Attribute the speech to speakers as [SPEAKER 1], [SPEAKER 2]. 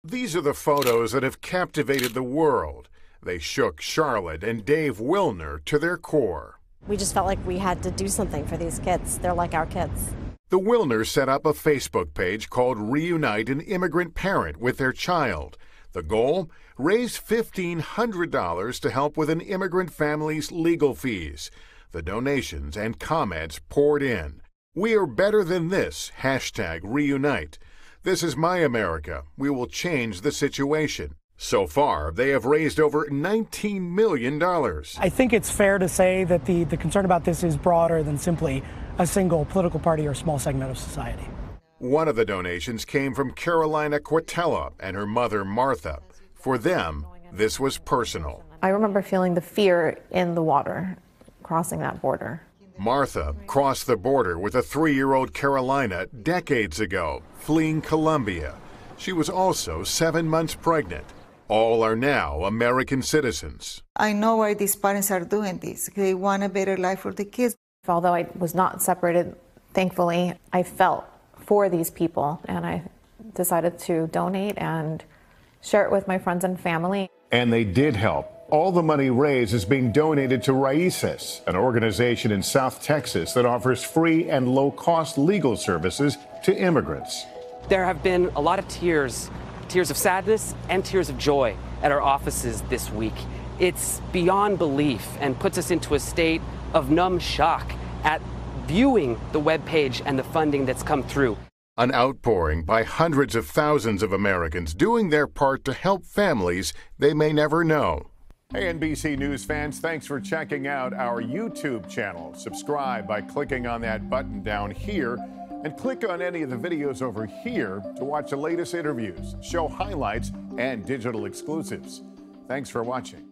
[SPEAKER 1] These are the photos that have captivated the world. They shook Charlotte and Dave Wilner to their core.
[SPEAKER 2] We just felt like we had to do something for these kids. They're like our kids.
[SPEAKER 1] The Wilners set up a Facebook page called Reunite an Immigrant Parent with their child. The goal? Raise $1,500 to help with an immigrant family's legal fees. The donations and comments poured in. We are better than this, #Reunite. This is my America. We will change the situation. So far, they have raised over $19 million.
[SPEAKER 3] I think it's fair to say that the concern about this is broader than simply a single political party or small segment of society.
[SPEAKER 1] One of the donations came from Carolina Quatella and her mother, Martha. For them, this was personal.
[SPEAKER 4] I remember feeling the fear in the water, crossing that border.
[SPEAKER 1] Martha crossed the border with a 3-year-old Carolina decades ago, fleeing Colombia. She was also 7 months pregnant. All are now American citizens.
[SPEAKER 5] I know why these parents are doing this. They want a better life for the kids.
[SPEAKER 4] Although I was not separated, thankfully, I felt for these people, and I decided to donate and share it with my friends and family.
[SPEAKER 1] And they did help. All the money raised is being donated to Raíces, an organization in South Texas that offers free and low-cost legal services to immigrants.
[SPEAKER 6] There have been a lot of tears of sadness and tears of joy at our offices this week. It's beyond belief and puts us into a state of numb shock at viewing the webpage and the funding that's come through.
[SPEAKER 1] An outpouring by hundreds of thousands of Americans doing their part to help families they may never know. Hey, NBC News fans, thanks for checking out our YouTube channel. Subscribe by clicking on that button down here and click on any of the videos over here to watch the latest interviews, show highlights, and digital exclusives. Thanks for watching.